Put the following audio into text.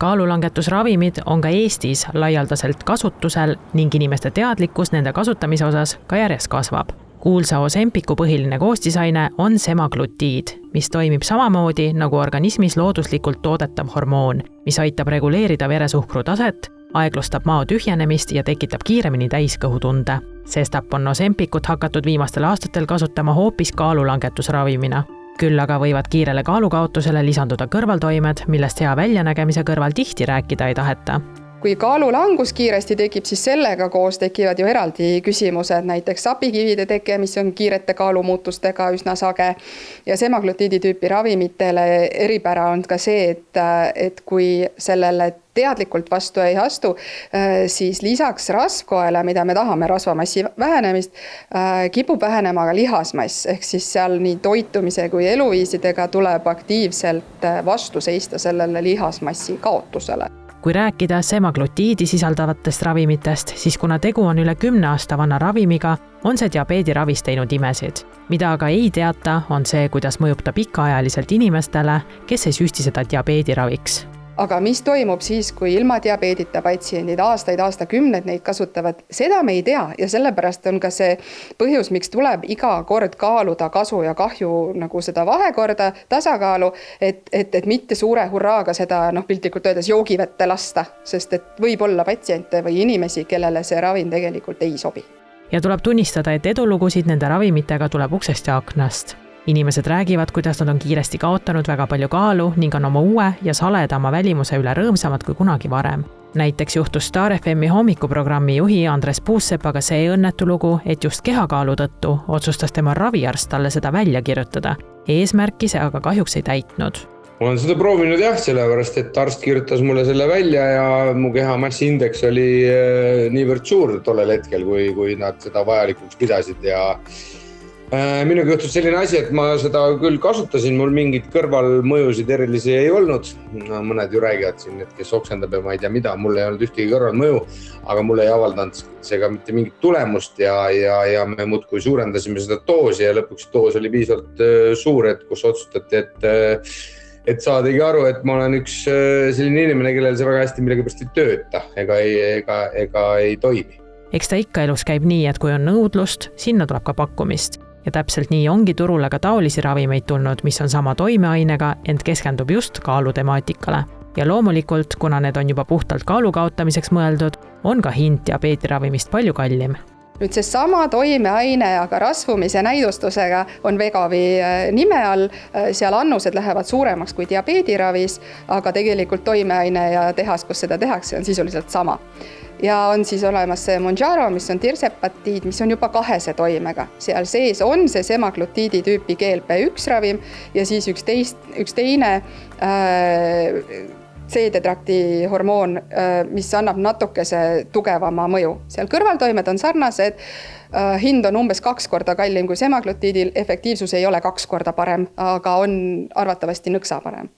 kaalulangetusravimid on ka Eestis laialdaselt kasutusel ning inimeste teadlikkus nende kasutamise osas ka järjest kasvab. Kuulsa Ozempicu põhiline koostisaine on semaglutiid, mis toimib samamoodi nagu organismis looduslikult toodetav hormoon, mis aitab reguleerida veresuhkru taset, aeglustab mao tühjenemist ja tekitab kiiremini täiskõhutunde. Sestap on Ozempikut hakatud viimastel aastatel kasutama hoopis kaalulangetusravimina. Küll aga võivad kiirele kaalukaotusele lisanduda kõrvaltoimed, millest hea väljanägemise kõrval tihti rääkida ei taheta. Kui kaalulangus kiiresti tekib, siis sellega koos tekivad ju eraldi küsimused, näiteks sapikivide teke, mis on kiirete kaalumuutustega üsna sage. Ja semaglutiidi tüüpi ravimitele eripära on ka see, et kui sellele teadlikult vastu ei astu, siis lisaks rasvkoele, mida me tahame rasvamassi vähenemist, kipub vähenema ka lihasmass, ehk siis seal nii toitumise kui eluviisidega tuleb aktiivselt vastu seista sellele lihasmassi kaotusele. Kui rääkida semaglutiidi sisaldavatest ravimitest, siis kuna tegu on üle 10 aasta vana ravimiga, on see diabeediravis teinud imesid. Mida aga ei teata, on see, kuidas mõjub ta pikaajaliselt inimestele, kes ei süsti seda diabeediraviks. Aga mis toimub siis, kui ilma diabeedita patsiendid aastakümneid neid kasutavad, seda me ei tea ja sellepärast on ka see põhjus, miks tuleb iga kord kaaluda kasu ja kahju nagu seda vahekorda, tasakaalu, et mitte suure hurraaga seda piltlikult öeldes joogivette lasta, sest et võib olla patsiente või inimesi, kellele see ravim tegelikult ei sobi. Ja tuleb tunnistada, et edulugusid nende ravimitega tuleb uksest ja aknast. Inimesed räägivad, kuidas nad on kiiresti kaotanud väga palju kaalu ning on oma uue ja saledama välimuse üle rõõmsamad kui kunagi varem. Näiteks juhtus Star FM hommikuprogrammi juhi Andres Puussepaga see õnnetu lugu, et just kehakaalu tõttu otsustas tema raviarst talle seda välja kirjutada. Eesmärki see aga kahjuks ei täitnud. Ma olen seda proovinud sellepärast, et arst kirjutas mulle selle välja ja mu kehamassiindeks oli niivõrd suur tollel hetkel, kui nad seda vajalikuks pidasid ja minuga juhtus selline asi, et ma seda küll kasutasin, mul mingid kõrvalmõjusid erilisi ei olnud. Mõned ju räägivad siin, et kes oksendab ja ma ei tea mida, mul ei olnud ühtegi kõrvalmõju, aga mul ei avaldanud seega mitte mingit tulemust ja me muudkui suurendasime seda doosi ja lõpuks doos oli piisavalt suur, et kus otsustati, et saadagi aru, et ma olen üks selline inimene, kellel see väga hästi millegipärast ei tööta ega ei toimi. Eks ta ikka elus käib nii, et kui on nõudlust, sinna tuleb ka pakkumist. Ja täpselt nii ongi turule ka taolisi ravimeid tulnud, mis on sama toimeainega, ent keskendub just kaalutemaatikale. Ja loomulikult, kuna need on juba puhtalt kaalu kaotamiseks mõeldud, on ka hind diabeediravimist palju kallim. Nüüd see sama toimeaine, aga rasvumise näidustusega on Vegavi nime all. Seal annused lähevad suuremaks kui diabeediravis, aga tegelikult toimeaine ja tehas, kus seda tehakse, on sisuliselt sama. Ja on siis olemas see Mounjaro, mis on tirsepatiid, mis on juba 2 toimega. Seal sees on see semaglutiidi tüüpi GLP-1 ravim ja siis üks teine C-tetrakti hormoon, mis annab natukese tugevama mõju. Seal kõrvaltoimed on sarnased, hind on umbes 2 korda kallim kui semaglutiidil, efektiivsus ei ole 2 korda parem, aga on arvatavasti nõksa parem.